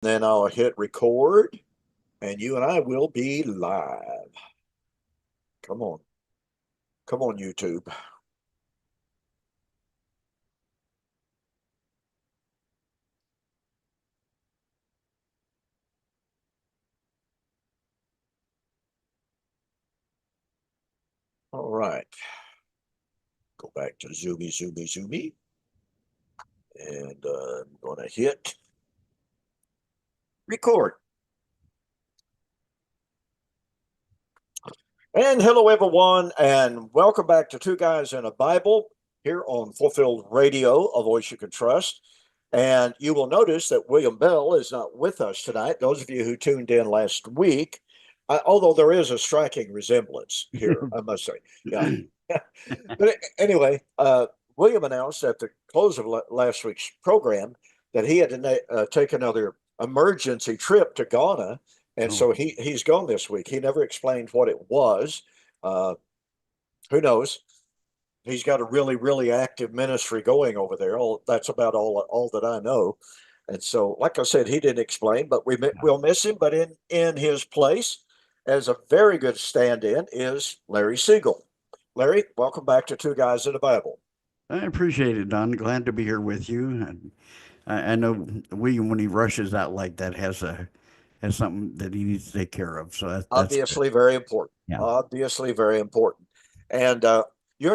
Then I'll hit record and you and I will be live. Come on. Come on, YouTube. All right. Go back to Zoomy. And I'm going to hit record. And hello, everyone, and welcome back to Two Guys in a Bible here on Fulfilled Radio, a voice you can trust. And you will notice that William Bell is not with us tonight. Those of you who tuned in last week, although there is a striking resemblance here, I must say. Yeah. But anyway, William announced at the close of last week's program that he had to take another emergency trip to Ghana, and Oh, so he's gone this week. He never explained what it was. Uh, who knows? He's got a really active ministry going over there. That's about all that I know. And so, like I said, he didn't explain, but yeah. we'll miss him. But in his place, as a very good stand-in, is Larry Siegel. Larry, welcome back to Two Guys in the Bible. I appreciate it, Don. Glad to be here with you. And I know William, when he rushes out like that, has something that he needs to take care of. So that's good. Obviously, very important. Yeah. Obviously, very important. And you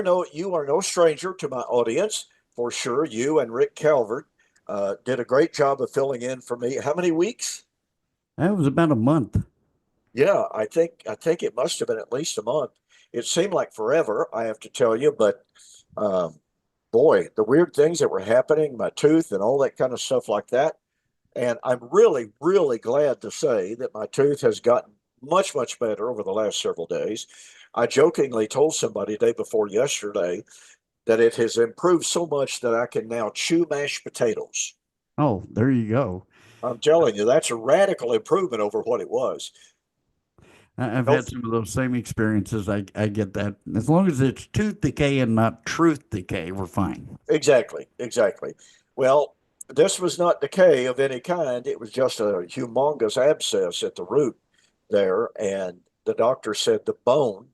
are no stranger to my audience for sure. You and Rick Calvert did a great job of filling in for me. How many weeks? That was about a month. Yeah, I think it must have been at least a month. It seemed like forever, I have to tell you, but um, boy, the weird things that were happening, my tooth and all that kind of stuff like that. And I'm really glad to say that my tooth has gotten much better over the last several days. I jokingly told somebody day before yesterday that it has improved so much that I can now chew mashed potatoes. Oh, there you go. I'm telling you, that's a radical improvement over what it was. I've No, had some of those same experiences. I get that. As long as it's tooth decay and not truth decay, we're fine. exactly. Well, this was not decay of any kind. It was just a humongous abscess at the root there. And the doctor said the bone,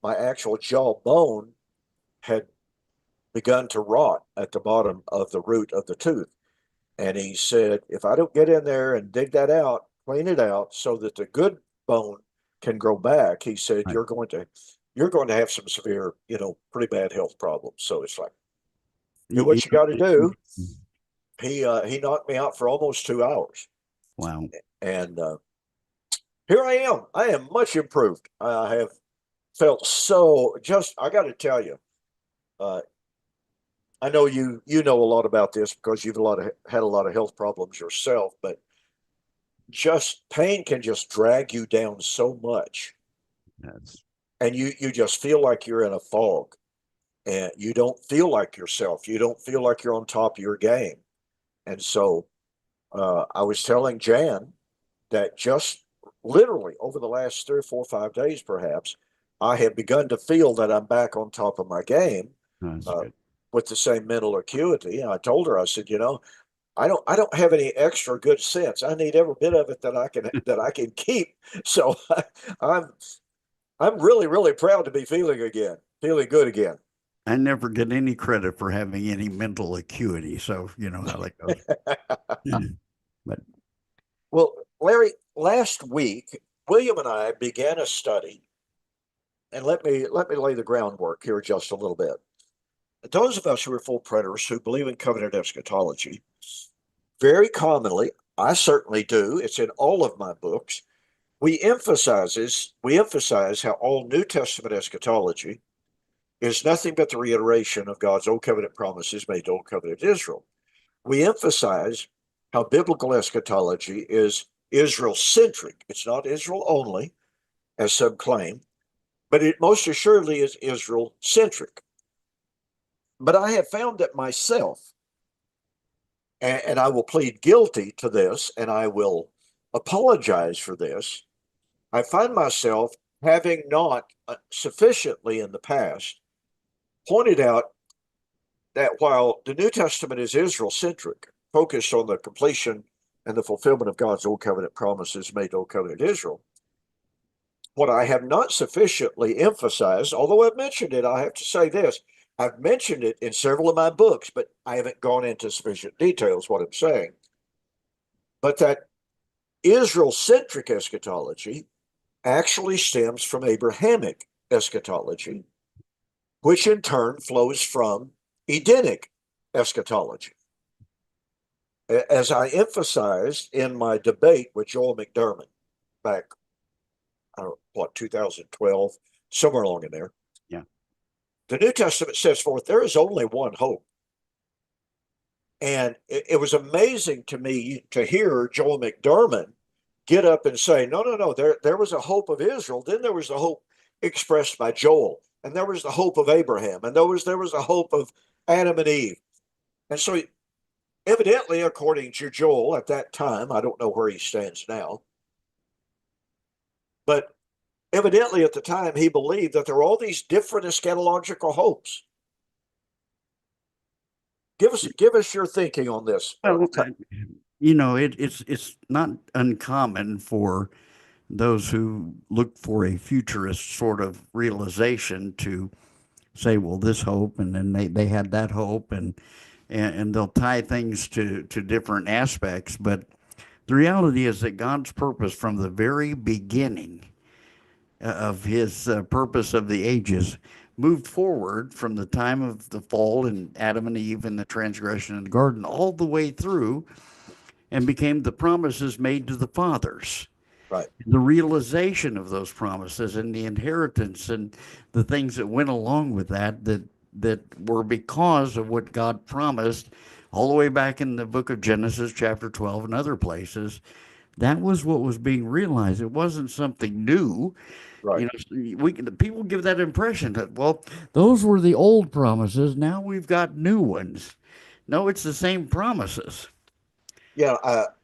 my actual jaw bone, had begun to rot at the bottom of the root of the tooth. And he said, if I don't get in there and dig that out, clean it out so that the good bone can grow back, he said, Right. you're going to have some severe, pretty bad health problems. So it's like, do Y- what you got to do. y- He knocked me out for almost 2 hours. Wow. And here I am. I am much improved. I have felt so just I got to tell you, uh, I know you know a lot about this because you've had a lot of health problems yourself, but just pain can just drag you down so much, That's and you just feel like you're in a fog, and you don't feel like yourself. You don't feel like you're on top of your game. And so I was telling Jan that just literally over the last 3 or 4 or 5 days, perhaps, I have begun to feel that I'm back on top of my game that's uh, good. with the same mental acuity. And I told her, I said, I don't have any extra good sense. I need every bit of it that I can keep. So I'm I'm really proud to be feeling good again. I never get any credit for having any mental acuity, so you know how that goes. But Well, Larry, last week William and I began a study, and let me lay the groundwork here just a little bit. Those of us who are full preterists who believe in covenant eschatology, very commonly, I certainly do, it's in all of my books, we emphasize how all New Testament eschatology is nothing but the reiteration of God's old covenant promises made to old covenant Israel. We emphasize how biblical eschatology is Israel centric. It's not Israel only, as some claim, but it most assuredly is Israel centric. But I have found that myself, and I will plead guilty to this, and I will apologize for this. I find myself having not sufficiently in the past pointed out that while the New Testament is Israel centric, focused on the completion and the fulfillment of God's old covenant promises made to old covenant Israel. What I have not sufficiently emphasized, although I've mentioned it, I have to say this. I've mentioned it in several of my books, but I haven't gone into sufficient details what I'm saying. But that Israel-centric eschatology actually stems from Abrahamic eschatology, which in turn flows from Edenic eschatology. As I emphasized in my debate with Joel McDermott back, I don't know, what, 2012, somewhere along in there. Yeah. The New Testament sets forth there is only one hope. And it was amazing to me to hear Joel McDermott get up and say, no, no, no, there was a hope of Israel. Then there was the hope expressed by Joel. And there was the hope of Abraham. And there was a hope of Adam and Eve. And so evidently, according to Joel at that time, I don't know where he stands now, but evidently at the time he believed that there were all these different eschatological hopes. Give us your thinking on this. Well, it's not uncommon for those who look for a futurist sort of realization to say, well, this hope, and then they had that hope, and they'll tie things to different aspects. But the reality is that God's purpose from the very beginning of his purpose of the ages moved forward from the time of the fall and Adam and Eve and the transgression in the garden all the way through and became the promises made to the fathers. Right. The realization of those promises and the inheritance and the things that went along with that were because of what God promised all the way back in the book of Genesis, chapter 12, and other places. That was what was being realized. It wasn't something new. Right. People give that impression that, well, those were the old promises. Now we've got new ones. No, it's the same promises. Yeah,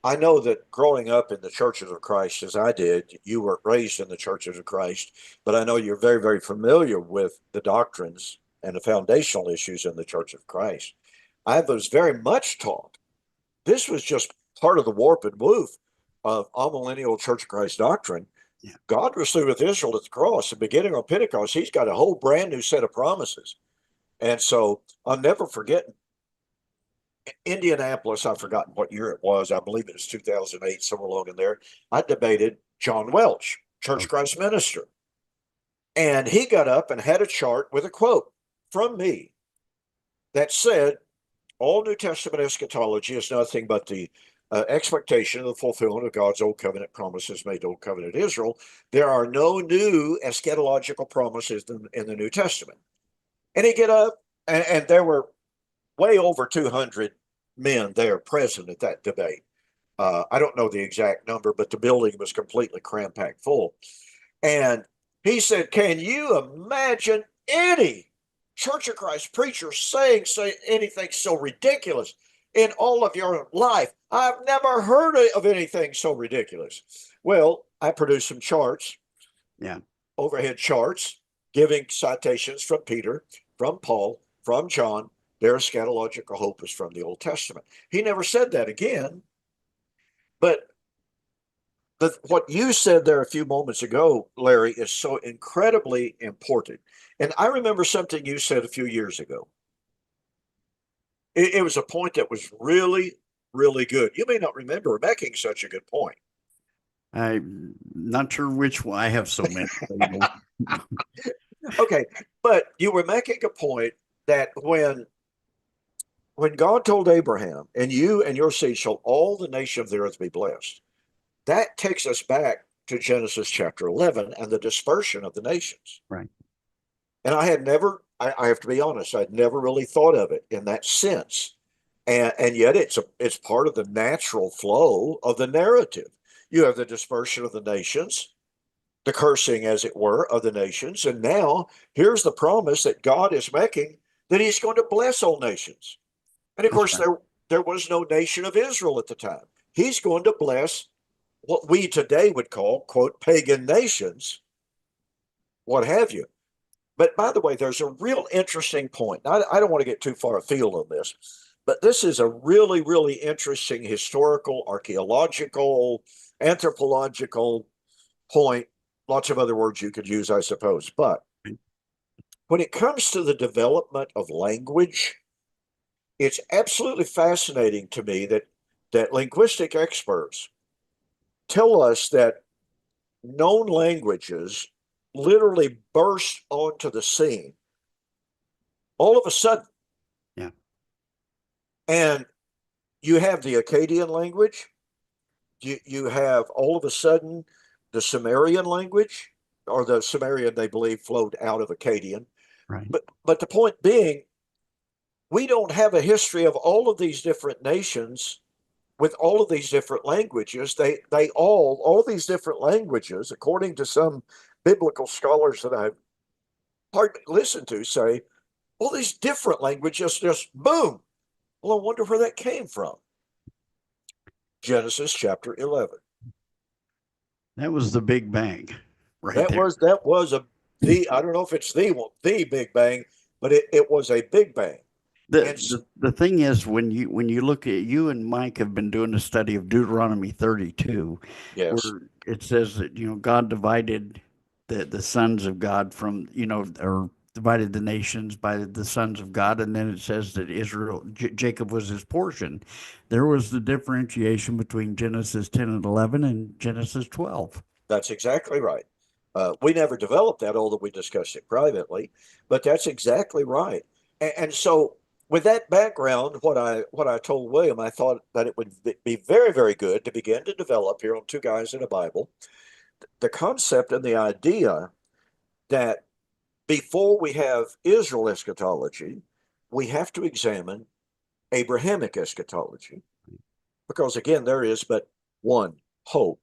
I know that growing up in the churches of Christ, as I did, you were raised in the churches of Christ, but I know you're very, very familiar with the doctrines and the foundational issues in the church of Christ. I was very much taught this was just part of the warp and woof of amillennial Church of Christ doctrine. Yeah. God was through with Israel at the cross. And beginning on Pentecost, he's got a whole brand new set of promises. And so I'll never forget Indianapolis. I've forgotten what year it was. I believe it was 2008, somewhere along in there. I debated John Welch, Church of Christ minister. And he got up and had a chart with a quote from me that said, all New Testament eschatology is nothing but the expectation of the fulfillment of God's old covenant promises made to old covenant Israel. There are no new eschatological promises in the New Testament. And he get up, and there were way over 200 men there present at that debate. I don't know the exact number, but the building was completely cram-packed full. And he said, can you imagine any Church of Christ preacher say anything so ridiculous in all of your life? I've never heard of anything so ridiculous. Well, I produced some charts, overhead charts, giving citations from Peter, from Paul, from John. Their eschatological hope is from the Old Testament. He never said that again. But what you said there a few moments ago, Larry, is so incredibly important. And I remember something you said a few years ago. It was a point that was really, really good. You may not remember making such a good point. I'm not sure which one. I have so many. Okay, but you were making a point that when God told Abraham, and you and your seed shall all the nation of the earth be blessed, that takes us back to Genesis chapter 11 and the dispersion of the nations. Right. And I had never, I have to be honest, I'd never really thought of it in that sense. And yet it's part of the natural flow of the narrative. You have the dispersion of the nations, the cursing, as it were, of the nations. And now here's the promise that God is making that he's going to bless all nations. And of course, there was no nation of Israel at the time. He's going to bless what we today would call, quote, pagan nations, what have you. But by the way, there's a real interesting point. I don't want to get too far afield on this, But this is a really, really interesting historical, archaeological, anthropological point. Lots of other words you could use, I suppose. But when it comes to the development of language, it's absolutely fascinating to me that linguistic experts tell us that known languages literally burst onto the scene all of a sudden. Yeah. And you have the Akkadian language, you have all of a sudden the Sumerian language, or the Sumerian they believe flowed out of Akkadian. Right. But the point being, we don't have a history of all of these different nations with all of these different languages. They all these different languages, according to some biblical scholars that I've hardly listened to, say all these different languages just boom. Well, I wonder where that came from. Genesis chapter 11. That was the Big Bang right That there. was the I don't know if it's the Big Bang, but it was a Big Bang. The, And the the thing is, when you look at, you and Mike have been doing a study of Deuteronomy 32, yes, where it says that, God divided the sons of God from, or divided the nations by the sons of God, and then it says that Jacob was his portion. There was the differentiation between Genesis 10 and 11 and Genesis 12. that's exactly right. We never developed that, although we discussed it privately, but that's exactly right. And so, with that background, what I told William, I thought that it would be very, very good to begin to develop here on Two Guys in a Bible the concept and the idea that before we have Israel eschatology, we have to examine Abrahamic eschatology, because again, there is but one hope.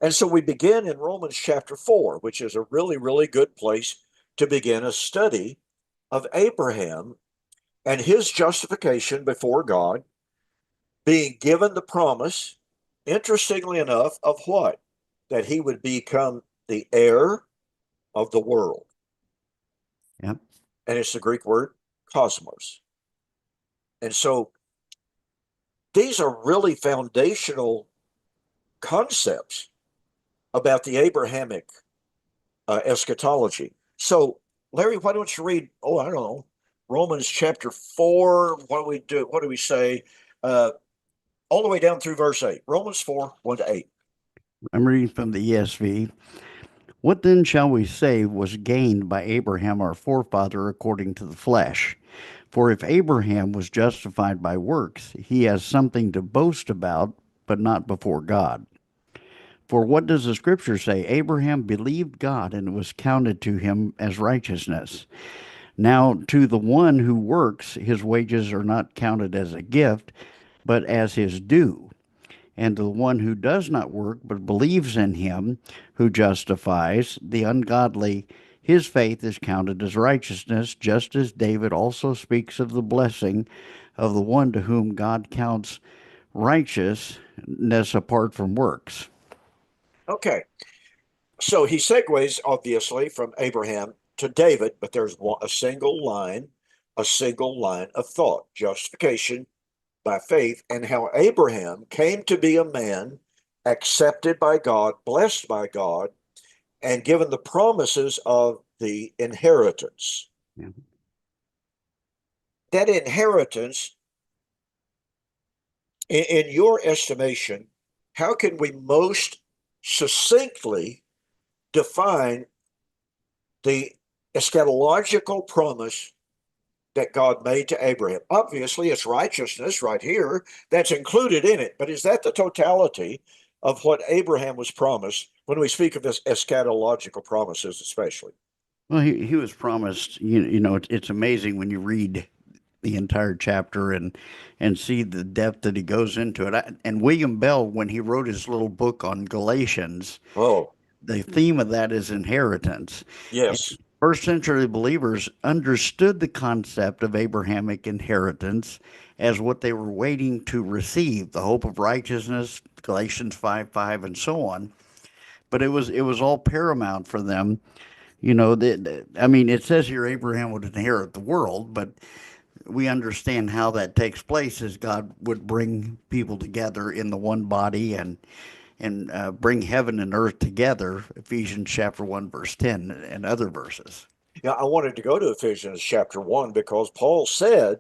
And so we begin in Romans chapter 4, which is a really, really good place to begin a study of Abraham and his justification before God, being given the promise, interestingly enough, of what? That he would become the heir of the world. Yep. And it's the Greek word cosmos. And so these are really foundational concepts about the Abrahamic eschatology. So, Larry, why don't you read? Oh, I don't know, Romans chapter 4. What do we do? What do we say? Uh, all the way down through verse 8. Romans 4, 1 to 8. I'm reading from the ESV. What then shall we say was gained by Abraham our forefather according to the flesh? For if Abraham was justified by works, he has something to boast about, but not before God. For what does the scripture say? Abraham believed God, and it was counted to him as righteousness. Now, to the one who works, his wages are not counted as a gift, but as his due. And to the one who does not work, but believes in him who justifies the ungodly, his faith is counted as righteousness, just as David also speaks of the blessing of the one to whom God counts righteousness apart from works. Okay. So he segues, obviously, from Abraham to David, but there's a single line of thought: justification by faith, and how Abraham came to be a man accepted by God, blessed by God, and given the promises of the inheritance. Yeah. That inheritance, in your estimation, how can we most succinctly define the eschatological promise that God made to Abraham? Obviously, it's righteousness right here that's included in it, but is that the totality of what Abraham was promised when we speak of this eschatological promises, especially? Well, he was promised, it's amazing when you read the entire chapter and see the depth that he goes into it. And William Bell, when he wrote his little book on Galatians, Oh, the theme of that is inheritance. And yes. first century believers understood the concept of Abrahamic inheritance as what they were waiting to receive, the hope of righteousness, Galatians 5:5, and so on. But it was all paramount for them. I mean, it says here Abraham would inherit the world, but we understand how that takes place is God would bring people together in the one body and bring heaven and earth together. Ephesians chapter 1 verse 10 and other verses. Yeah, I wanted to go to Ephesians chapter 1 because Paul said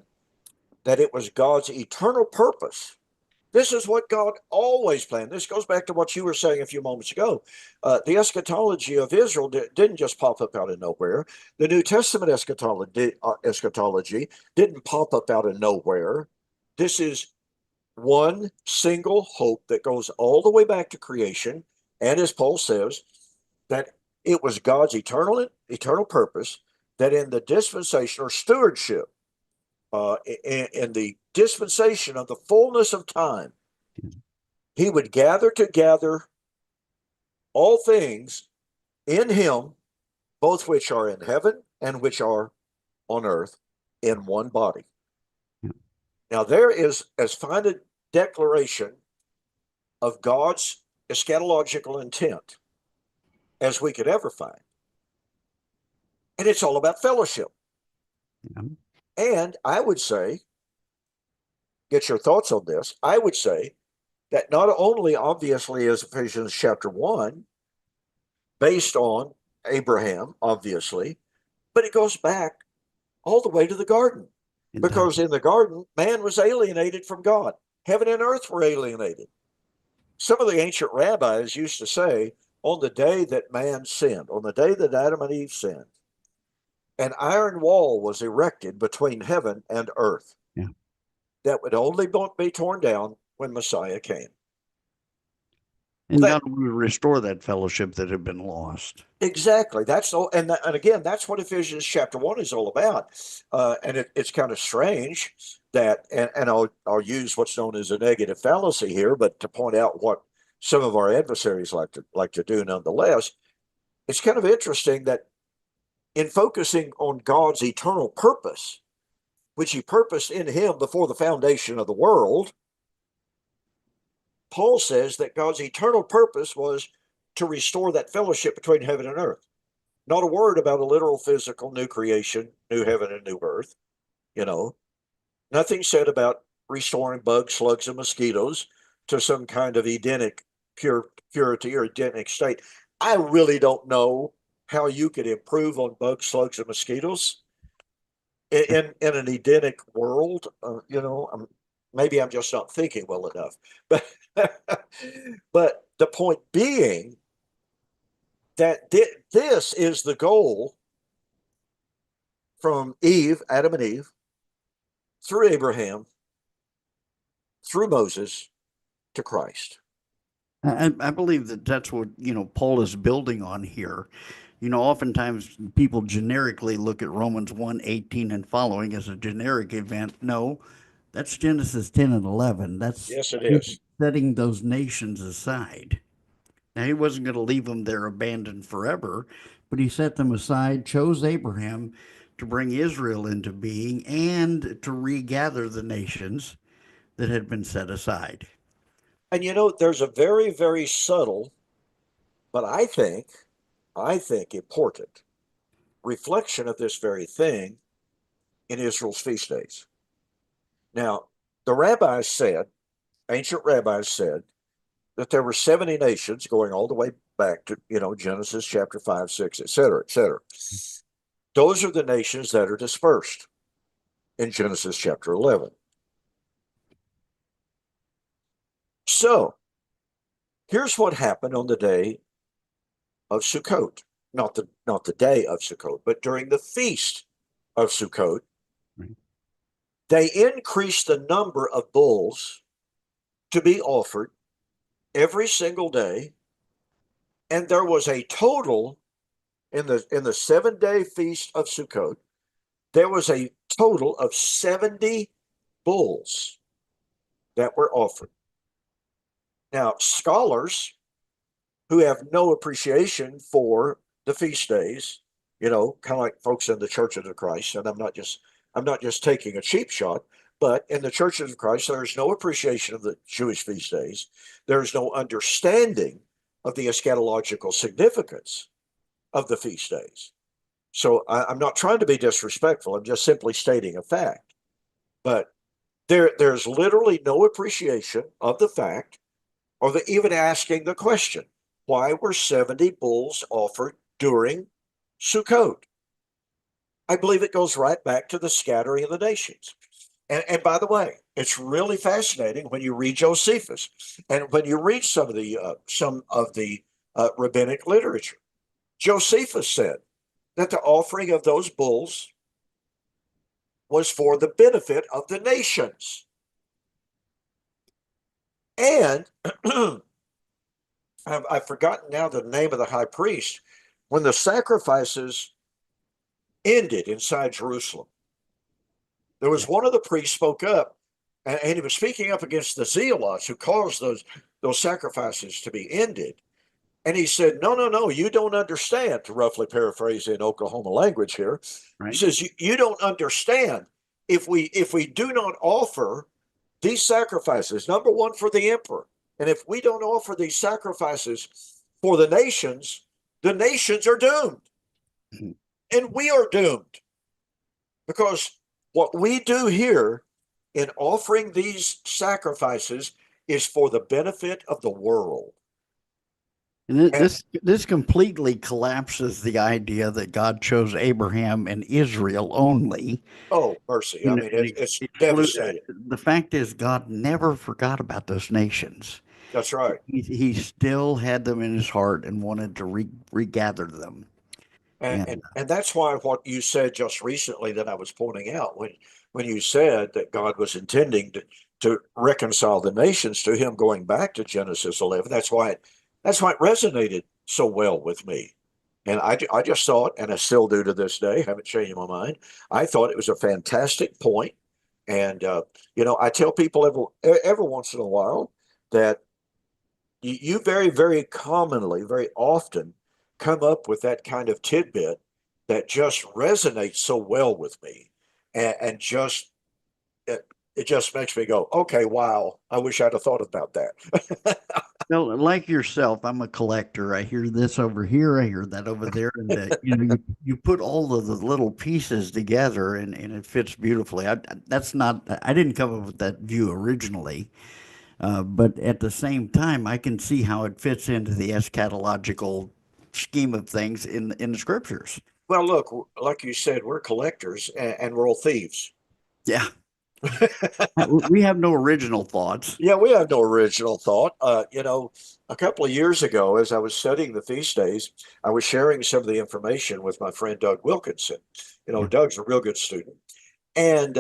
that it was God's eternal purpose. This is what God always planned. This goes back to what you were saying a few moments ago. The eschatology of Israel didn't just pop up out of nowhere. The New Testament eschatology didn't pop up out of nowhere. This is one single hope that goes all the way back to creation. And as Paul says, that it was God's eternal purpose that in the dispensation or stewardship, in the dispensation of the fullness of time, he would gather together all things in him, both which are in heaven and which are on earth, in one body. Now, there is as fine a declaration of God's eschatological intent as we could ever find. And it's all about fellowship. Yeah. And I would say, get your thoughts on this, I would say that not only obviously is Ephesians chapter 1 based on Abraham, obviously, but it goes back all the way to the garden. Because in the garden, man was alienated from God. Heaven and earth were alienated. Some of the ancient rabbis used to say, on the day that man sinned, on the day that Adam and Eve sinned, an iron wall was erected between heaven and earth. Yeah. That would only be torn down when Messiah came. And Well, God will restore that fellowship that had been lost. exactly. That's all, and again, that's what Ephesians chapter 1 is all about. And it's kind of strange that, and I'll use what's known as a negative fallacy here, but to point out what some of our adversaries like to do nonetheless. It's kind of interesting that in focusing on God's eternal purpose, which he purposed in him before the foundation of the world, Paul says that God's eternal purpose was to restore that fellowship between heaven and earth. Not a word about a literal physical new creation, new heaven and new earth. You know, nothing said about restoring bugs, slugs, and mosquitoes to some kind of Edenic purity or Edenic state. I really don't know how you could improve on bugs, slugs, and mosquitoes in an Edenic world. Maybe I'm just not thinking well enough. But but the point being that this is the goal from Adam and Eve, through Abraham, through Moses, to Christ. I believe that that's what, Paul is building on here. Oftentimes people generically look at Romans 1:18 and following as a generic event. No, that's Genesis 10 and 11. That's Yes, it is. setting those nations aside. Now, he wasn't going to leave them there abandoned forever, but he set them aside, chose Abraham to bring Israel into being and to regather the nations that had been set aside. And there's a very, very subtle, but I think important reflection of this very thing in Israel's feast days. Now, ancient rabbis said, that there were 70 nations going all the way back to, Genesis chapter 5, 6, et cetera, et cetera. Those are the nations that are dispersed in Genesis chapter 11. So here's what happened on the day of Sukkot. Not the day of Sukkot, but during the feast of Sukkot. Right. They increased the number of bulls to be offered every single day, and there was a total in the 7-day feast of Sukkot. There was a total of 70 bulls that were offered. Now, scholars who have no appreciation for the feast days, kind of like folks in the Churches of Christ, and I'm not just taking a cheap shot, but in the Churches of Christ, there is no appreciation of the Jewish feast days. There is no understanding of the eschatological significance of the feast days. So I'm not trying to be disrespectful. I'm just simply stating a fact. But there's literally no appreciation of the fact, or even asking the question, why were 70 bulls offered during Sukkot? I believe it goes right back to the scattering of the nations. And by the way, it's really fascinating when you read Josephus and when you read some of the rabbinic literature. Josephus said that the offering of those bulls was for the benefit of the nations. And I've forgotten now the name of the high priest. When the sacrifices ended inside Jerusalem, there was one of the priests spoke up, and he was speaking up against the zealots who caused those sacrifices to be ended. And he said, "No, no, no, you don't understand." To roughly paraphrase in Oklahoma language here, he Right. says, "You don't understand. If we do not offer these sacrifices, number one for the emperor, and if we don't offer these sacrifices for the nations are doomed, Mhm. and we are doomed because what we do here in offering these sacrifices is for the benefit of the world." And And this completely collapses the idea that God chose Abraham and Israel only. oh, mercy! You I know, mean, and it's exclude. devastating. The fact is, God never forgot about those nations. That's right. He still had them in his heart and wanted to regather them. And, And and and that's why what you said just recently that I was pointing out when you said that God was intending to reconcile the nations to him going back to Genesis 11. That's why it resonated so well with me. And I just thought, and I still do to this day, haven't changed my mind. I thought it was a fantastic point. And I tell people every once in a while that you very, very commonly, very often come up with that kind of tidbit that just resonates so well with me, and just it just makes me go, okay, wow, I wish I'd have thought about that. well, like yourself, I'm a collector. I hear this over here, I hear that over there, and you put all of the little pieces together, and it fits beautifully. That's not. I didn't come up with that view originally. But at the same time, I can see how it fits into the eschatological scheme of things in the scriptures. Well, look, like you said, we're collectors and we're all thieves. Yeah, we have no original thoughts. Yeah, we have no original thought. A couple of years ago, as I was studying the feast days, I was sharing some of the information with my friend Doug Wilkinson. Yeah, Doug's a real good student. And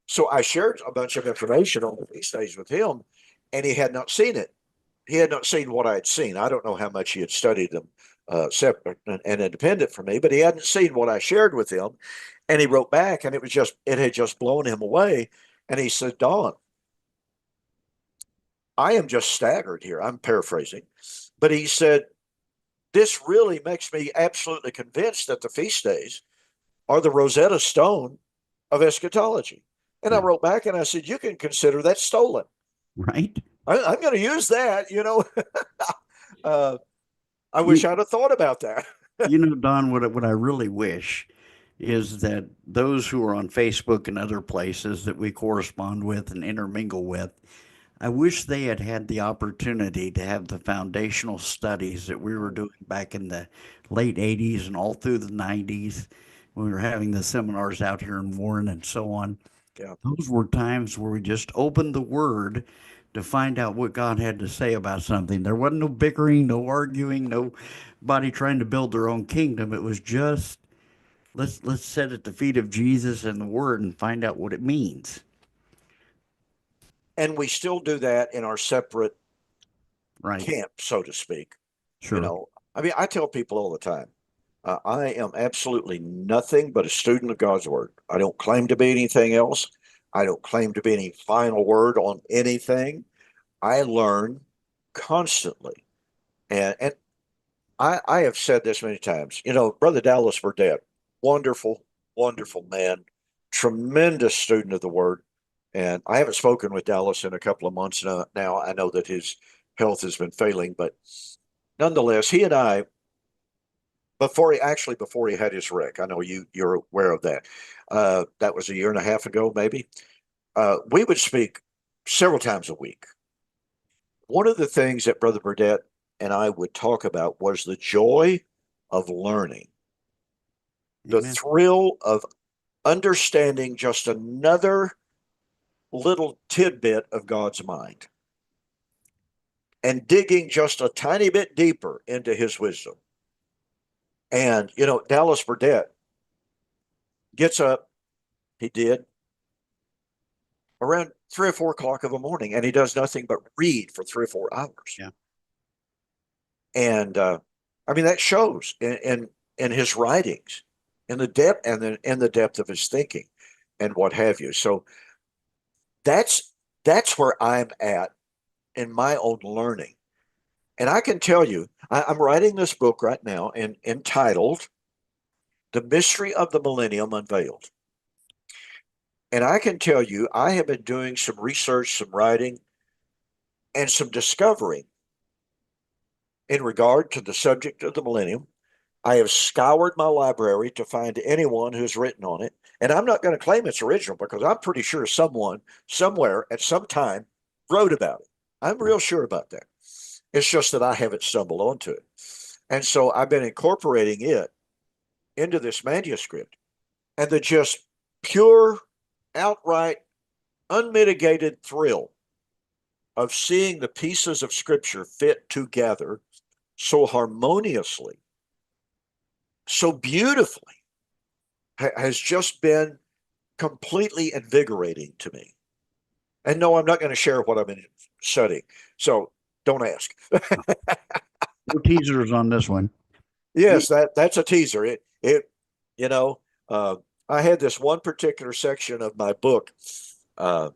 so I shared a bunch of information on the feast days with him, and he had not seen it. He had not seen what I had seen. I don't know how much he had studied them separate and independent from me, but he hadn't seen what I shared with him. And he wrote back, and it had just blown him away. And he said, "Don, I am just staggered here." I'm paraphrasing, but he said, "This really makes me absolutely convinced that the feast days are the Rosetta Stone of eschatology." And I yeah, wrote back and I said, "You can consider that stolen. right. I'm going to use that." uh, I wish You I'd have thought about that. Don, what I really wish is that those who are on Facebook and other places that we correspond with and intermingle with, I wish they had had the opportunity to have the foundational studies that we were doing back in the late 80s and all through the 90s when we were having the seminars out here in Warren and so on. Yeah. Those were times where we just opened the Word to find out what God had to say about something. There wasn't no bickering, no arguing, nobody trying to build their own kingdom. It was just let's sit at the feet of Jesus and the Word and find out what it means. And we still do that in our separate Right. camp, so to speak. You Sure. know, I mean, I tell people all the time, I am absolutely nothing but a student of God's word. I don't claim to be anything else. I don't claim to be any final word on anything. I learn constantly. And I have said this many times. Brother Dallas Burdett, wonderful, wonderful man, tremendous student of the word. And I haven't spoken with Dallas in a couple of months now. I know that his health has been failing, but nonetheless, he and I, before he had his wreck, I know you're aware of that. That was a year and a half ago, maybe. we would speak several times a week. One of the things that Brother Burdett and I would talk about was the joy of learning, the Amen. thrill of understanding just another little tidbit of God's mind and digging just a tiny bit deeper into his wisdom. And, Dallas Burdett gets up, he did, around 3 or 4 o'clock of the morning, and he does nothing but read for 3 or 4 hours. Yeah. And I mean, that shows in his writings, in the depth and in the depth of his thinking and what have you. So that's where I'm at in my own learning. And I can tell you, I'm writing this book right now and entitled The Mystery of the Millennium Unveiled. And I can tell you, I have been doing some research, some writing, and some discovering in regard to the subject of the millennium. I have scoured my library to find anyone who's written on it. And I'm not going to claim it's original because I'm pretty sure someone somewhere at some time wrote about it. I'm real sure about that. It's just that I haven't stumbled onto it. And so I've been incorporating it into this manuscript, and the just pure, outright, unmitigated thrill of seeing the pieces of scripture fit together so harmoniously, so beautifully, has just been completely invigorating to me. And no, I'm not going to share what I've been studying. So don't ask. No teasers on this one. Yes, that's a teaser. You know, uh, I had this one particular section of my book, uh,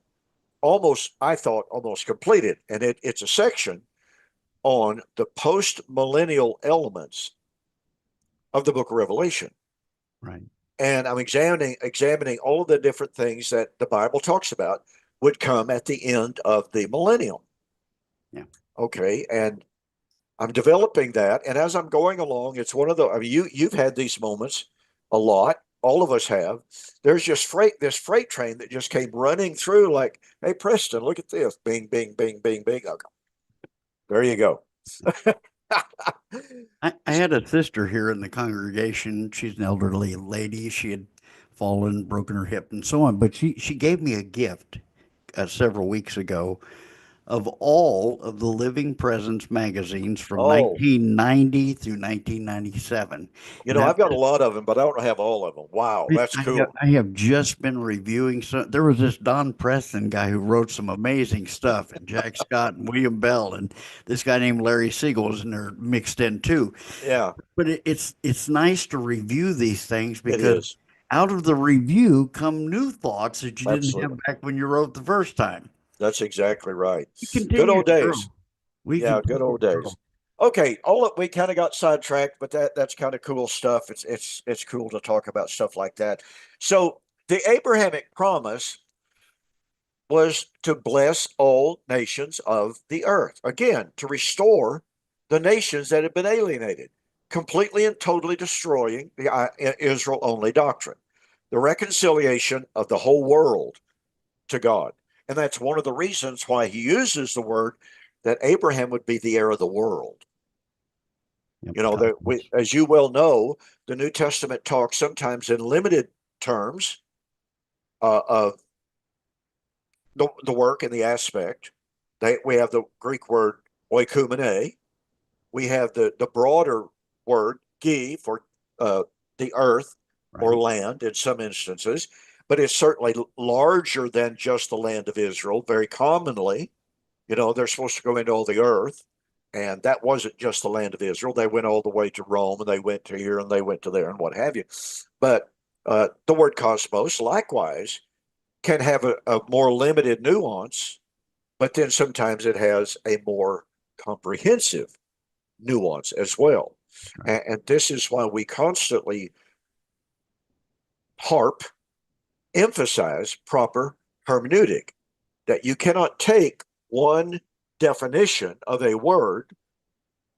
I thought almost completed, and it's a section on the post millennial elements of the Book of Revelation, Right. and I'm examining all of the different things that the Bible talks about would come at the end of the millennium. Yeah. Okay, and I'm developing that, and as I'm going along, it's one of the. I mean, you've had these moments a lot. All of us have. There's just this freight train that just came running through, like, "Hey, Preston, look at this! Bing, bing, bing, bing, bing." Okay, there you go. I had a sister here in the congregation. She's an elderly lady. She had fallen, broken her hip, and so on. But she gave me a gift several weeks ago of all of the Living Presence magazines from Oh, 1990 through 1997. And I've got a lot of them, but I don't have all of them. Wow, that's cool. I have just been reviewing some. There was this Don Preston guy who wrote some amazing stuff, and Jack Scott and William Bell, and this guy named Larry Siegel was in there mixed in too. Yeah, But it's nice to review these things it because is. out of the review come new thoughts that you didn't have Absolutely. back when you wrote the first time. That's exactly right. We Good continue old to grow. days. We Yeah, good continue old to grow. days. Okay, we kind of got sidetracked, but that's kind of cool stuff. It's cool to talk about stuff like that. So the Abrahamic promise was to bless all nations of the earth. Again, to restore the nations that had been alienated, completely and totally destroying the Israel only doctrine, the reconciliation of the whole world to God. And that's one of the reasons why he uses the word that Abraham would be the heir of the world. Yep, As you well know, the New Testament talks sometimes in limited terms of the work and the aspect. We have the Greek word oikumene. We have the broader word gi for the earth or right. land in some instances, but it's certainly larger than just the land of Israel. Very commonly, they're supposed to go into all the earth, and that wasn't just the land of Israel. They went all the way to Rome, and they went to here, and they went to there, and what have you. But the word cosmos, likewise, can have a more limited nuance, but then sometimes it has a more comprehensive nuance as well. Right. And this is why we constantly harp, emphasize proper hermeneutic, that you cannot take one definition of a word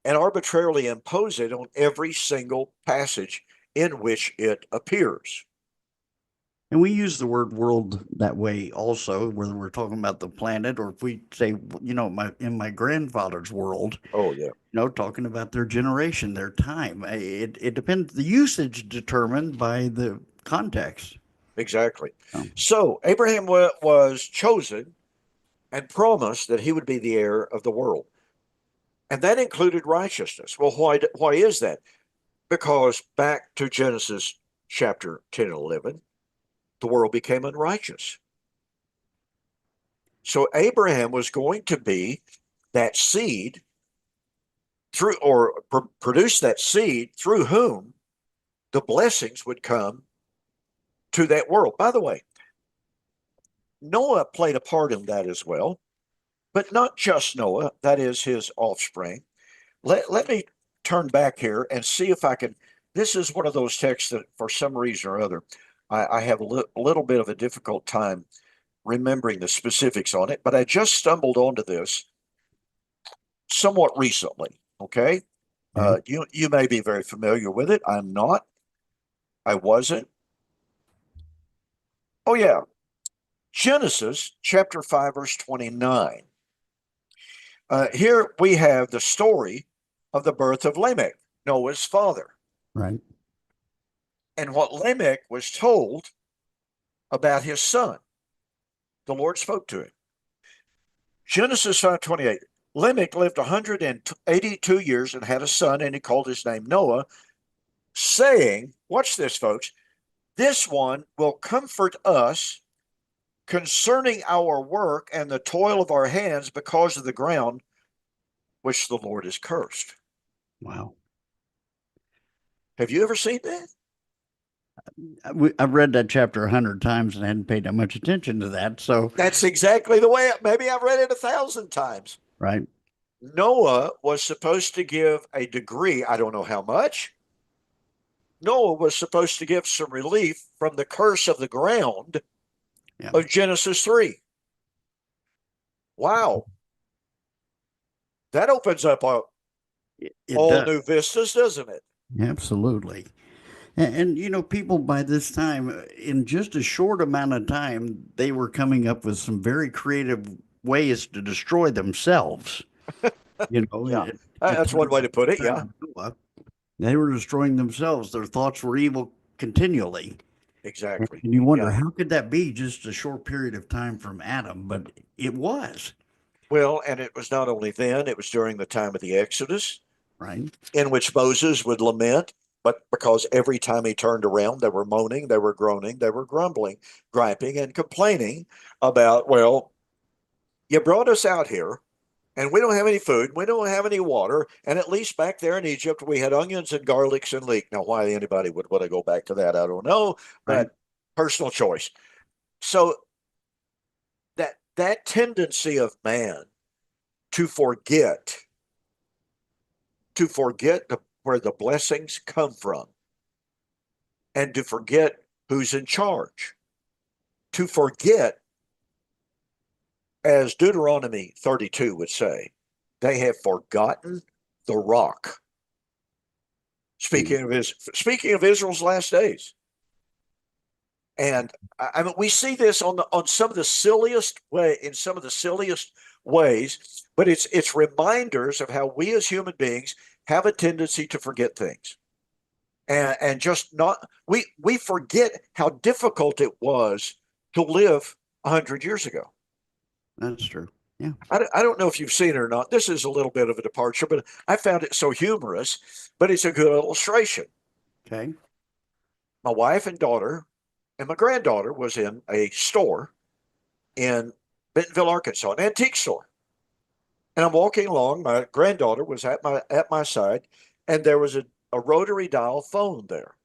and arbitrarily impose it on every single passage in which it appears. And we use the word world that way also, whether we're talking about the planet or if we say, in my grandfather's world, Oh, yeah, talking about their generation, their time. It depends. The usage determined by the context. exactly. Oh, So Abraham was chosen and promised that he would be the heir of the world. And that included righteousness. Well, why is that? Because back to Genesis chapter 10 and 11, the world became unrighteous. So Abraham was going to be that seed through, or produce that seed through whom the blessings would come to that world. By the way, Noah played a part in that as well, but not just Noah, that is his offspring. Let me turn back here and see if I can. This is one of those texts that, for some reason or other, I have a little bit of a difficult time remembering the specifics on it, but I just stumbled onto this somewhat recently. Okay. okay. You may be very familiar with it. I'm not. I wasn't. Oh, yeah. Genesis chapter 5, verse 29. Here we have the story of the birth of Lamech, Noah's father, Right. and what Lamech was told about his son. The Lord spoke to him. Genesis 5:28. Lamech lived 182 years and had a son, and he called his name Noah, saying, watch this, folks, this one will comfort us concerning our work and the toil of our hands because of the ground which the Lord has cursed. Wow. Have you ever seen that? I've read that chapter 100 times and hadn't paid that much attention to that. So, That's exactly the way. Maybe I've read it 1,000 times. right. Noah was supposed to give a degree. I don't know how much. Noah was supposed to give some relief from the curse of the ground Yeah. of Genesis 3. Wow. That opens up It all does. new vistas, doesn't it? Absolutely. And people by this time, in just a short amount of time, they were coming up with some very creative ways to destroy themselves. You know, Yeah. at, at That's one time, way to put it. time Yeah, of Noah, they were destroying themselves. Their thoughts were evil continually. exactly. And you wonder, Yeah. how could that be just a short period of time from Adam? But it was, Well, and it was not only then, it was during the time of the Exodus, right? in which Moses would lament, but because every time he turned around, they were moaning, they were groaning, they were grumbling, griping, and complaining about, well, you brought us out here and we don't have any food, we don't have any water, and at least back there in Egypt, we had onions and garlics and leek. Now, why anybody would want to go back to that, I don't know, Right. but personal choice. So that tendency of man to forget, where the blessings come from, and to forget who's in charge, to forget, as Deuteronomy 32 would say, they have forgotten the rock. Mm. Speaking of Israel's last days, and I mean we see this on some of the silliest way in some of the silliest ways, but it's reminders of how we as human beings have a tendency to forget things, and just not we forget how difficult it was to live 100 years ago. That's true. Yeah. I don't know if you've seen it or not. This is a little bit of a departure, but I found it so humorous, but it's a good illustration. Okay. My wife and daughter and my granddaughter was in a store in Bentonville, Arkansas, an antique store. And I'm walking along. My granddaughter was at my side, and there was a rotary dial phone there.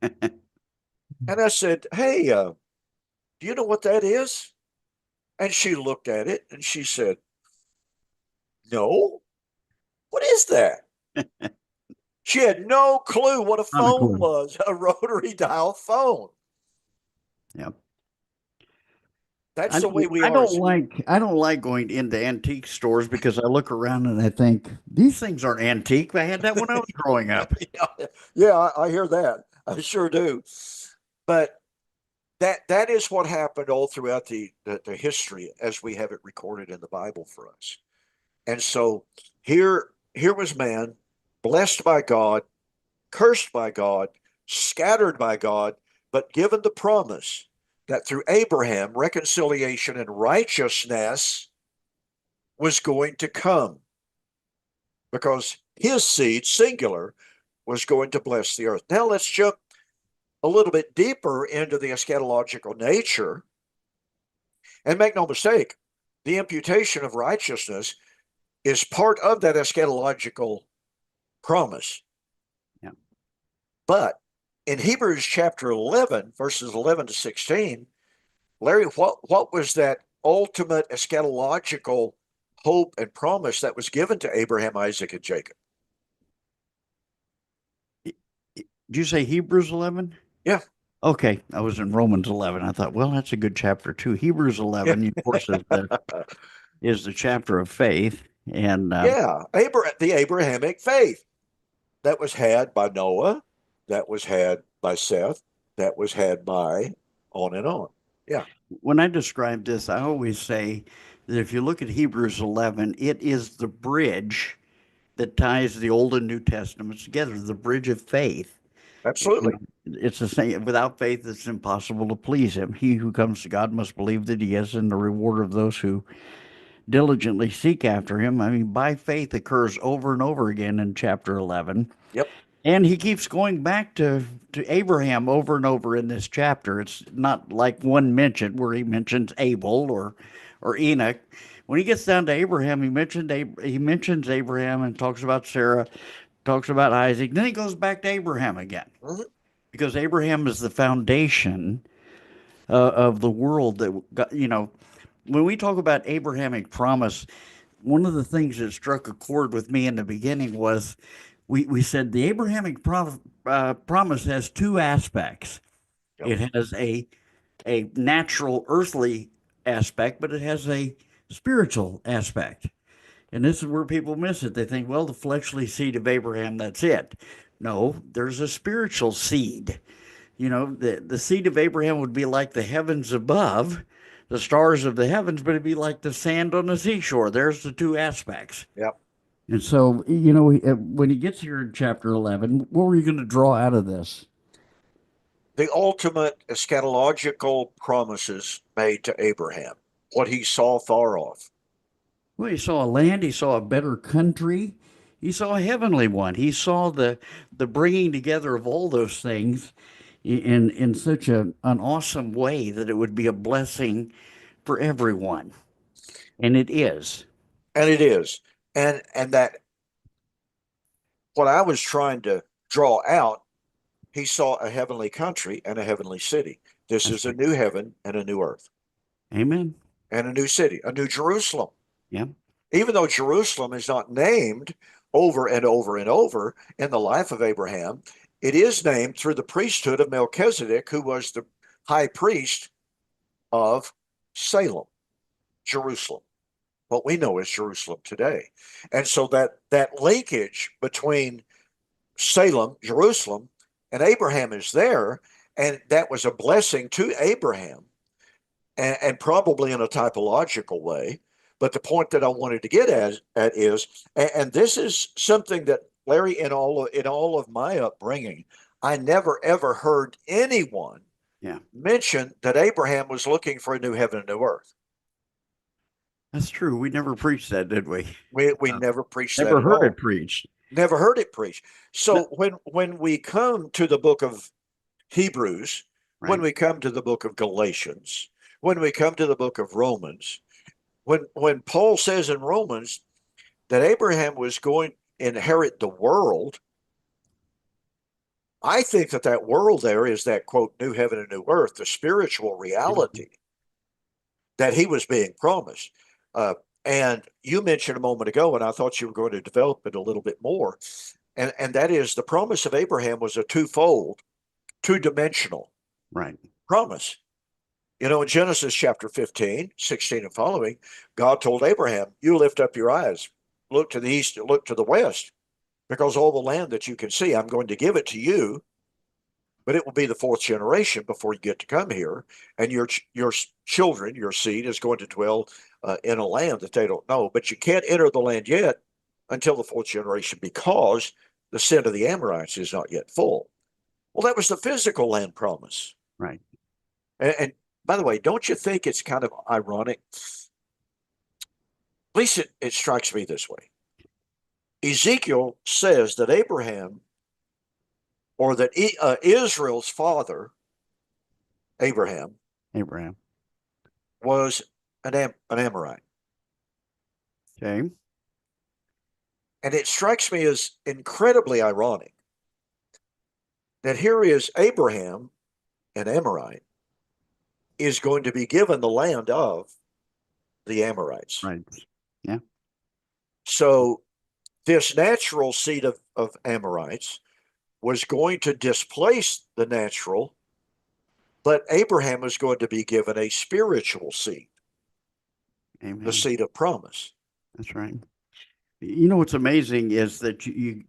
And I said, "Hey, do you know what that is?" And she looked at it and she said, "No, what is that?" She had no clue what a Not a phone clue. was, a rotary dial phone. Yeah. That's the way we are. I don't like going into antique stores because I look around and I think these things aren't antique. I had that when I was growing up. Yeah, yeah, I hear that. I sure do. But that is what happened all throughout the history as we have it recorded in the Bible for us. And so here was man blessed by God, cursed by God, scattered by God, but given the promise that through Abraham, reconciliation and righteousness was going to come because his seed, singular, was going to bless the earth. Now let's jump a little bit deeper into the eschatological nature. And make no mistake, the imputation of righteousness is part of that eschatological promise. Yeah. But in Hebrews chapter 11, verses 11 to 16, Larry, what was that ultimate eschatological hope and promise that was given to Abraham, Isaac, and Jacob? Did you say Hebrews 11? Yeah. Okay, I was in Romans 11. I thought, well, that's a good chapter too. Hebrews 11, of course, is the chapter of faith, and Yeah, the Abrahamic faith that was had by Noah, that was had by Seth, that was had by on and on. Yeah, when I describe this, I always say that if you look at Hebrews 11, it is the bridge that ties the Old and New Testaments together, the bridge of faith. absolutely. And it's the same. Without faith, it's impossible to please Him. He who comes to God must believe that He is, and the reward of those who diligently seek after Him. I mean, by faith occurs over and over again in chapter 11. Yep. And he keeps going back to Abraham over and over in this chapter. It's not like one mention where he mentions Abel or Enoch. When he gets down to Abraham, he mentions Abraham and talks about Sarah, talks about Isaac. Then he goes back to Abraham again Mhm. because Abraham is the foundation of the world that got, when we talk about Abrahamic promise, one of the things that struck a chord with me in the beginning was we said the Abrahamic promise has two aspects. Yep. It has a natural earthly aspect, but it has a spiritual aspect. And this is where people miss it. They think, well, the fleshly seed of Abraham, that's it. No, there's a spiritual seed. The seed of Abraham would be like the heavens above, the stars of the heavens, but it'd be like the sand on the seashore. There's the two aspects. Yep. And so, when he gets here in chapter 11, what were you going to draw out of this? The ultimate eschatological promises made to Abraham, what he saw far off. Well, he saw a land, he saw a better country, he saw a heavenly one. He saw the bringing together of all those things in such an awesome way that it would be a blessing for everyone. And it is. And it is. And that what I was trying to draw out, he saw a heavenly country and a heavenly city. This That's is a right. new heaven and a new earth Amen. and a new city, a new Jerusalem. Yeah. Even though Jerusalem is not named over and over and over in the life of Abraham, it is named through the priesthood of Melchizedek, who was the high priest of Salem, Jerusalem, what we know as Jerusalem today. And so that linkage between Salem, Jerusalem, and Abraham is there, and that was a blessing to Abraham, and probably in a typological way. But the point that I wanted to get at is, and this is something that Larry, in all of my upbringing, I never ever heard anyone Yeah. mention that Abraham was looking for a new heaven and new earth. That's true. We never preached that, did we? We Uh, never preached that Never at heard it all. preached. Never heard it preached. No, So when we come to the book of Hebrews, when right. we come to the book of Galatians, when we come to the book of Romans, when Paul says in Romans that Abraham was going to inherit the world, I think that world there is that quote new heaven and new earth, the spiritual Mhm. reality that he was being promised. And you mentioned a moment ago, and I thought you were going to develop it a little bit more, and that is the promise of Abraham was a twofold, two-dimensional Right. promise. In Genesis chapter 15, 16 and following, God told Abraham, you lift up your eyes, look to the east, look to the west, because all the land that you can see, I'm going to give it to you. but it will be the fourth generation before you get to come here, and your children, your seed, is going to dwell in a land that they don't know. But you can't enter the land yet until the fourth generation, because the sin of the Amorites is not yet full. Well, that was the physical land promise. Right. And by the way, don't you think it's kind of ironic? At least it strikes me this way. Ezekiel says that Abraham, or that Israel's father, Abraham, Abraham. was an Amorite. Okay. And it strikes me as incredibly ironic that here is Abraham, an Amorite, is going to be given the land of the Amorites. Right. Yeah. So this natural seed of Amorites was going to displace the natural, but Abraham was going to be given a spiritual seed, Amen. the seed of promise. That's right. You know what's amazing is that you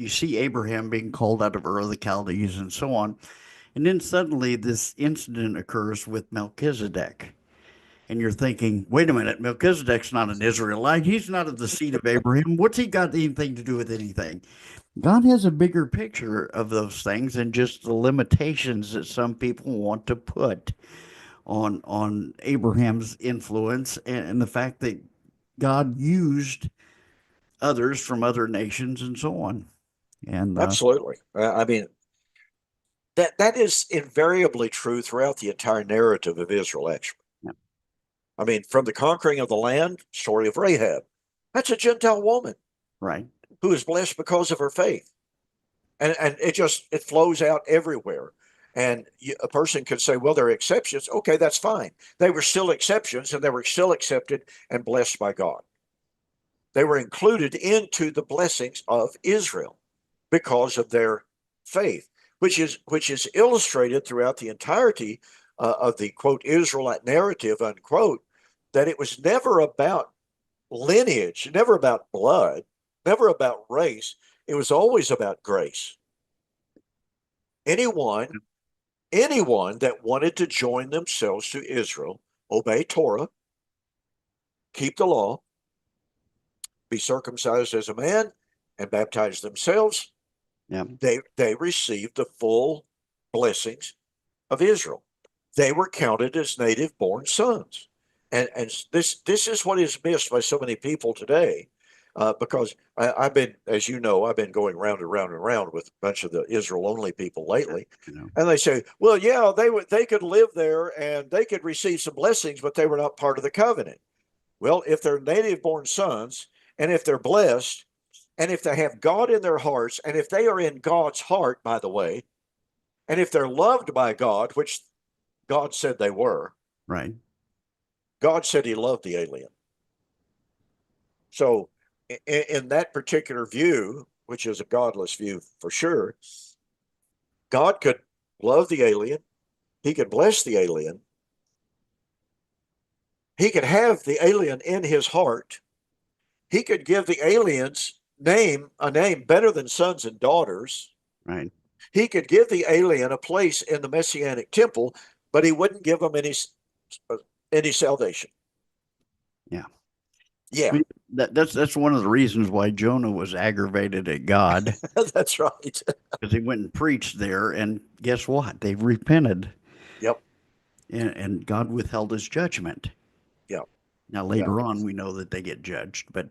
see Abraham being called out of Ur of the Chaldees and so on, and then suddenly this incident occurs with Melchizedek, and you're thinking, wait a minute, Melchizedek's not an Israelite. He's not of the seed of Abraham. What's he got anything to do with anything? God has a bigger picture of those things than just the limitations that some people want to put on Abraham's influence, and the fact that God used others from other nations and so on. And Absolutely. I mean, that is invariably true throughout the entire narrative of Israel, actually. yeah, I mean, from the conquering of the land, story of Rahab. That's a Gentile woman right, who is blessed because of her faith. And it flows out everywhere. And a person could say, well, there are exceptions. Okay, that's fine. They were still exceptions, and they were still accepted and blessed by God. They were included into the blessings of Israel because of their faith, which is illustrated throughout the entirety of the quote Israelite narrative unquote, that it was never about lineage, never about blood, never about race. It was always about grace. Anyone that wanted to join themselves to Israel, obey Torah, keep the law, be circumcised as a man, and baptize themselves, yeah, they received the full blessings of Israel. They were counted as native born sons. And this is what is missed by so many people today. Because I've been, as you know, I've been going round and round and round with a bunch of the Israel only people lately. you know, And they say, well, yeah, they could live there and they could receive some blessings, but they were not part of the covenant. Well, if they're native born sons, and if they're blessed, and if they have God in their hearts, and if they are in God's heart, by the way, and if they're loved by God, which God said they were, right, God said he loved the alien. So, in that particular view, which is a godless view for sure, God could love the alien, he could bless the alien, he could have the alien in his heart, he could give the aliens a name better than sons and daughters. right. He could give the alien a place in the messianic temple, but he wouldn't give them any salvation. Yeah. Yeah, I mean, that's one of the reasons why Jonah was aggravated at God, that's right. because he went and preached there, and guess what? They repented, Yep. and God withheld his judgment. Yeah. Now Yeah. later on, we know that they get judged, but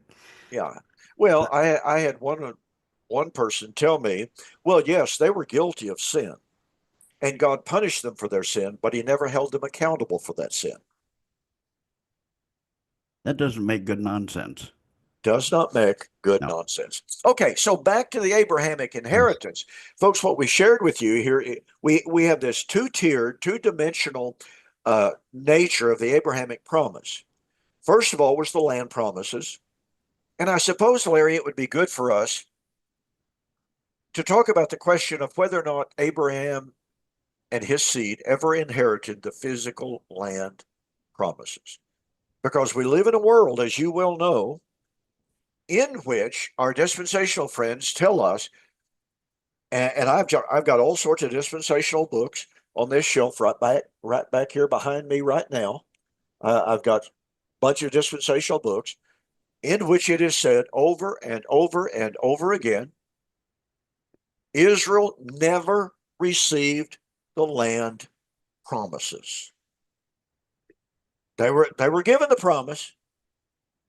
Yeah. Well, I had one person tell me, well, yes, they were guilty of sin, and God punished them for their sin, but he never held them accountable for that sin. that doesn't make good nonsense. Does not make good No. nonsense. Okay, so back to the Abrahamic Yes. inheritance. Folks, what we shared with you here, we have this two-tiered, two-dimensional nature of the Abrahamic promise. First of all was the land promises. And I suppose, Larry, it would be good for us to talk about the question of whether or not Abraham and his seed ever inherited the physical land promises. Because we live in a world, as you well know, in which our dispensational friends tell us And I've got all sorts of dispensational books on this shelf right back here behind me right now. I've got a bunch of dispensational books in which it is said over and over and over again, Israel never received the land promises. They were given the promise,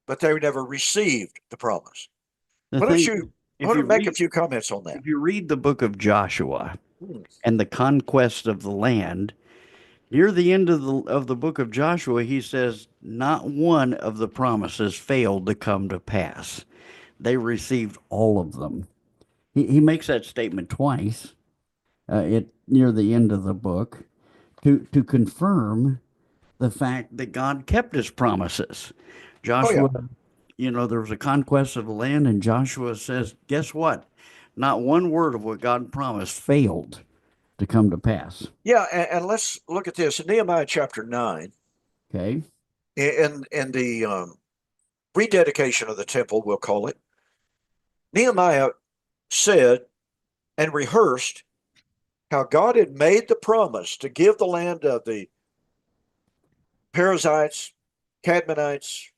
but they never received the promise. The Why don't thing, you why if don't you you make a read few comments on that? if you read the book of Joshua Hmm. and the conquest of the land, near the end of the book of Joshua, he says, not one of the promises failed to come to pass. They received all of them. He makes that statement twice near the end of the book to confirm the fact that God kept his promises. Oh yeah, Joshua, there was a conquest of the land, and Joshua says, guess what? Not one word of what God promised failed to come to pass. yeah. And let's look at this in Nehemiah chapter 9. Okay. In the rededication of the temple, we'll call it. Nehemiah said and rehearsed how God had made the promise to give the land of the Perizzites, Cadmonites,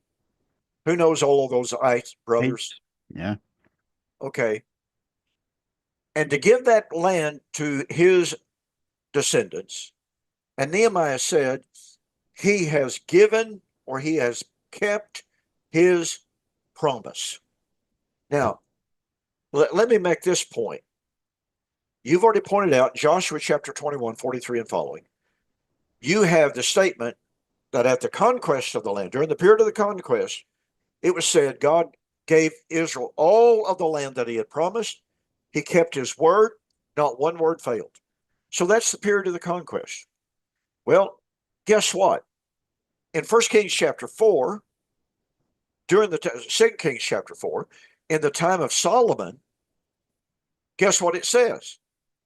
who knows all of those ites, Right. brothers. Yeah. Okay. And to give that land to his descendants. And Nehemiah said, he has given or he has kept his promise. Now, let me make this point. You've already pointed out Joshua chapter 21, 43 and following. You have the statement that at the conquest of the land, during the period of the conquest, it was said God gave Israel all of the land that he had promised. He kept his word. Not one word failed. So that's the period of the conquest. Well, guess what? In 1 Kings chapter 4, during the 2 Kings chapter 4, in the time of Solomon, guess what it says?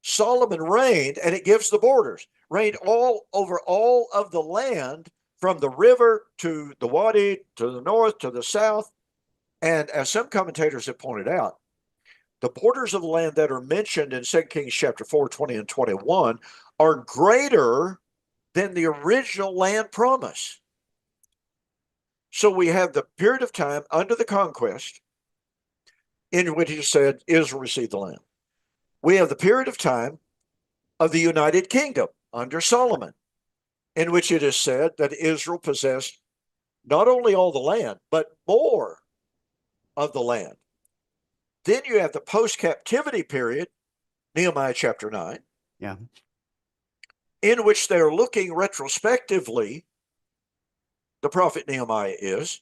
Solomon reigned, and it gives the borders, reigned all over all of the land from the river to the Wadi, to the north, to the south. And as some commentators have pointed out, the borders of the land that are mentioned in 2 Kings chapter 4, 20 and 21 are greater than the original land promise. So we have the period of time under the conquest in which he said Israel received the land. We have the period of time of the United Kingdom under Solomon, in which it is said that Israel possessed not only all the land, but more of the land. Then you have the post-captivity period, Nehemiah chapter 9, Yeah. in which they're looking retrospectively, the prophet Nehemiah is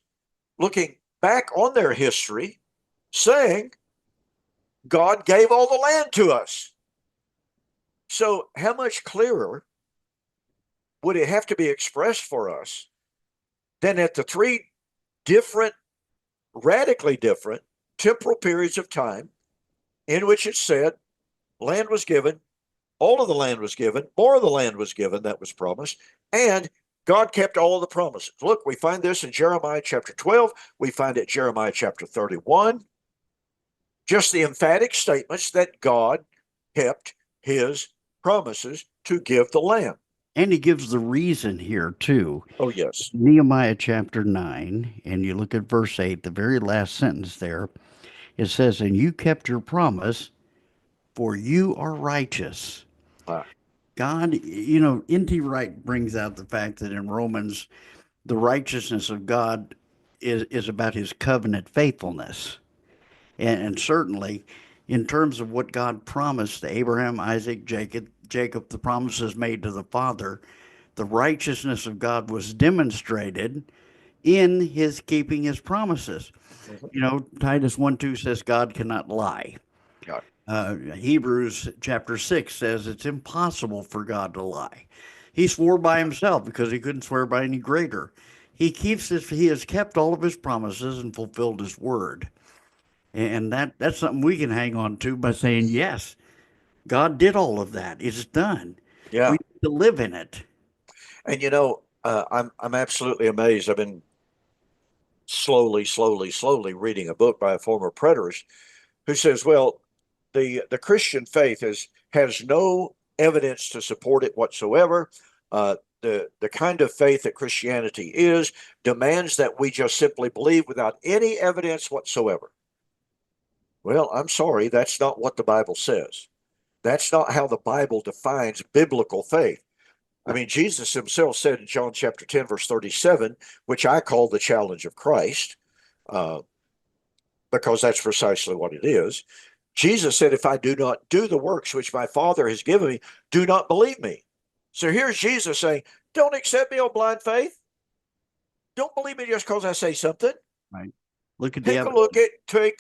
looking back on their history, saying, God gave all the land to us. So, how much clearer would it have to be expressed for us than at the three different, radically different temporal periods of time in which it said land was given, all of the land was given, more of the land was given that was promised, and God kept all of the promises. Look, we find this in Jeremiah chapter 12. We find it in Jeremiah chapter 31. Just the emphatic statements that God kept his promises to give the land. And he gives the reason here too. Oh, yes. Nehemiah chapter 9, and you look at verse 8, the very last sentence there, it says, and you kept your promise, for you are righteous. Uh, God, N.T. Wright brings out the fact that in Romans, the righteousness of God is about his covenant faithfulness. And certainly, in terms of what God promised to Abraham, Isaac, Jacob, the promises made to the father, the righteousness of God was demonstrated in his keeping his promises. mhm. Titus 1:2 says God cannot lie. Yeah. Hebrews chapter 6 says it's impossible for God to lie. He swore by himself because he couldn't swear by any greater. He has kept all of his promises and fulfilled his word. And that's something we can hang on to by saying, yes, God did all of that. It's done. We Yeah. need to live in it. And I'm absolutely amazed. I've been slowly reading a book by a former preterist who says, well, the Christian faith has no evidence to support it whatsoever. The kind of faith that Christianity is demands that we just simply believe without any evidence whatsoever. Well, I'm sorry, that's not what the Bible says. That's not how the Bible defines biblical faith. I mean, Jesus himself said in John chapter 10, verse 37, which I call the challenge of Christ, uh, because that's precisely what it is. Jesus said, if I do not do the works which my Father has given me, do not believe me. So here's Jesus saying, don't accept me on blind faith. Don't believe me just because I say something. Right. Look at Take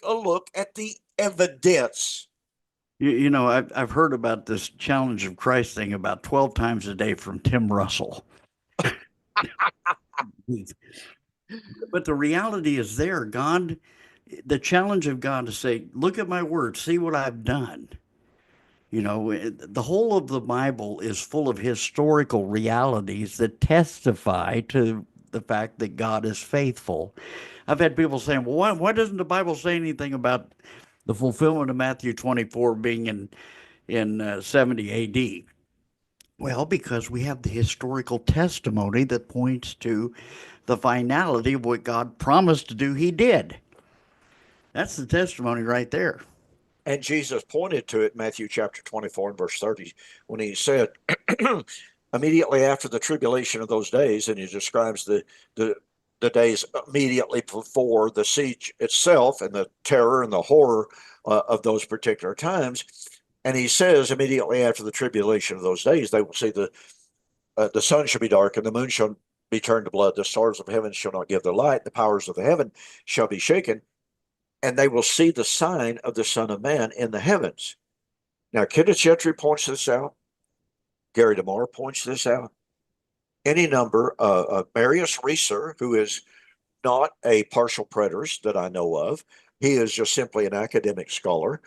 a look at the evidence. I've heard about this challenge of Christ thing about 12 times a day from Tim Russell. But the reality is there. The challenge of God to say, look at my word, see what I've done. The whole of the Bible is full of historical realities that testify to the fact that God is faithful. I've had people saying, well, why doesn't the Bible say anything about the fulfillment of Matthew 24 being in 70 AD? Well, because we have the historical testimony that points to the finality of what God promised to do, he did. That's the testimony right there. And Jesus pointed to it in Matthew chapter 24 and verse 30 when he said, immediately after the tribulation of those days, and he describes the days immediately before the siege itself and the terror and the horror of those particular times. And he says, immediately after the tribulation of those days, they will see the sun shall be dark and the moon shall be turned to blood. The stars of heaven shall not give their light. The powers of the heaven shall be shaken. And they will see the sign of the Son of Man in the heavens. Now, Kenneth Gentry points this out. Gary DeMar points this out. Any number of Marius Reeser, who is not a partial preterist that I know of, he is just simply an academic scholar.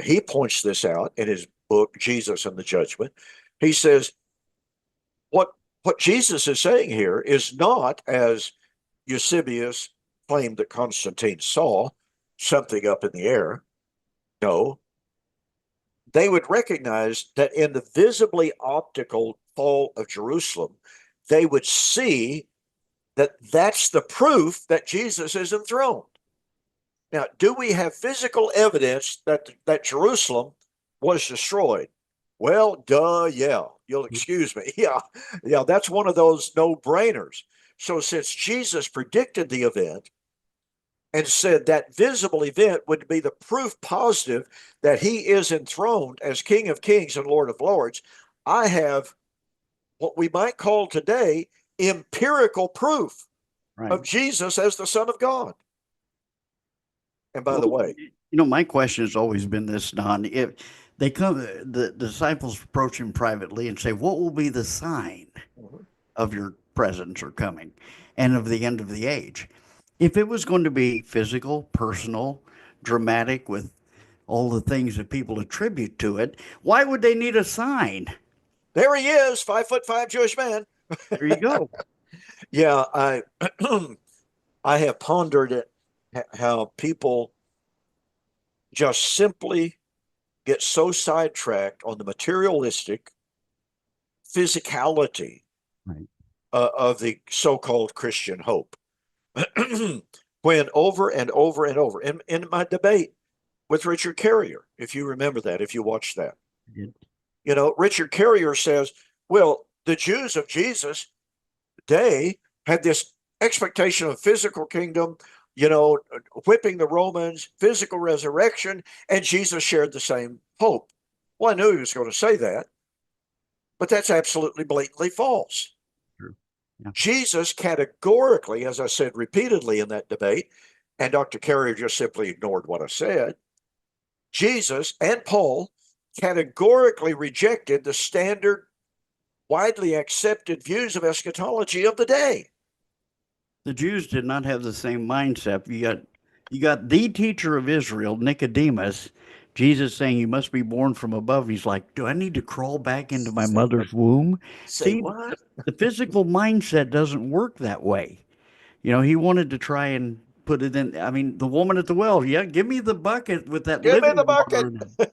He points this out in his book, Jesus and the Judgment. He says, what Jesus is saying here is not, as Eusebius claimed that Constantine saw, something up in the air. No, they would recognize that in the visibly optical fall of Jerusalem, they would see that that's the proof that Jesus is enthroned. Now, do we have physical evidence that Jerusalem was destroyed? Well, duh, yeah. You'll excuse me. Yeah, that's one of those no-brainers. So since Jesus predicted the event, and said that visible event would be the proof positive that he is enthroned as King of Kings and Lord of Lords, I have what we might call today empirical proof of Jesus as the Son of God. And by the way, my question has always been this, Don. If they come, the disciples approach him privately and say, what will be the sign of your presence or coming and of the end of the age? If it was going to be physical, personal, dramatic, with all the things that people attribute to it, why would they need a sign? There he is, 5'5" Jewish man. There you go. Yeah, I I have pondered it, how people just simply get so sidetracked on the materialistic physicality of the so-called Christian hope. When over and over and over in my debate with Richard Carrier, if you remember that, if you watched that, Richard Carrier says, well, the Jews of Jesus' day had this expectation of physical kingdom, whipping the Romans, physical resurrection, and Jesus shared the same hope. Well, I knew he was going to say that, but that's absolutely blatantly false. Yeah. Jesus categorically, as I said repeatedly in that debate, and Dr. Carrier just simply ignored what I said, Jesus and Paul categorically rejected the standard, widely accepted views of eschatology of the day. The Jews did not have the same mindset. You got the teacher of Israel, Nicodemus, Jesus saying you must be born from above. He's like, do I need to crawl back into my mother's womb? Say what? The physical mindset doesn't work that way. He wanted to try and put it in. I mean, the woman at the well, yeah, give me the bucket with that Give me living the bucket. water.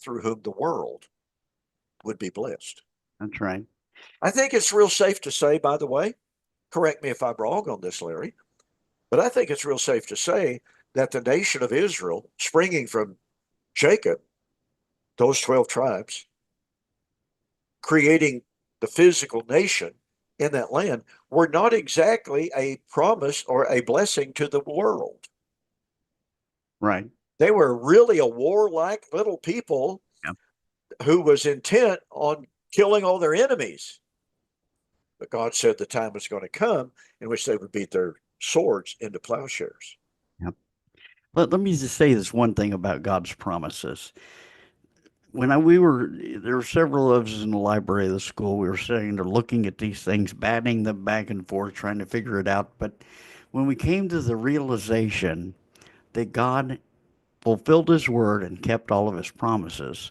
through whom the world would be blessed. That's right. I think it's real safe to say, by the way, correct me if I'm wrong on this, Larry, but I think it's real safe to say that the nation of Israel, springing from Jacob, those 12 tribes, creating the physical nation in that land, were not exactly a promise or a blessing to the world. Right. They were really a warlike little people Yeah. who was intent on killing all their enemies. But God said the time was going to come in which they would beat their swords into plowshares. Yeah. Let me just say this one thing about God's promises. There were several of us in the library of the school. We were sitting there looking at these things, batting them back and forth, trying to figure it out. But when we came to the realization that God fulfilled his word and kept all of his promises,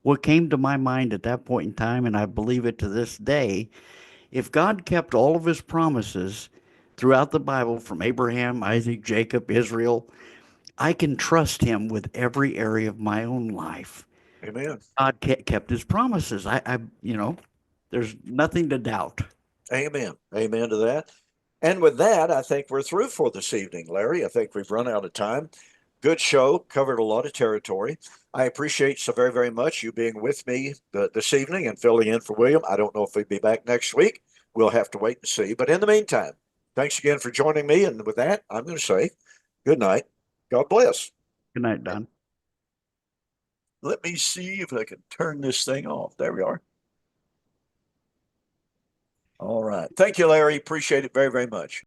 what came to my mind at that point in time, and I believe it to this day, if God kept all of his promises throughout the Bible from Abraham, Isaac, Jacob, Israel, I can trust him with every area of my own life. Amen. God kept his promises. There's nothing to doubt. Amen. Amen to that. And with that, I think we're through for this evening, Larry. I think we've run out of time. Good show, covered a lot of territory. I appreciate so very, very much you being with me this evening and filling in for William. I don't know if we'll be back next week. We'll have to wait and see. But in the meantime, thanks again for joining me. And with that, I'm going to say good night. God bless. Good night, Don. Let me see if I can turn this thing off. There we are. All right. Thank you, Larry. Appreciate it very, very much.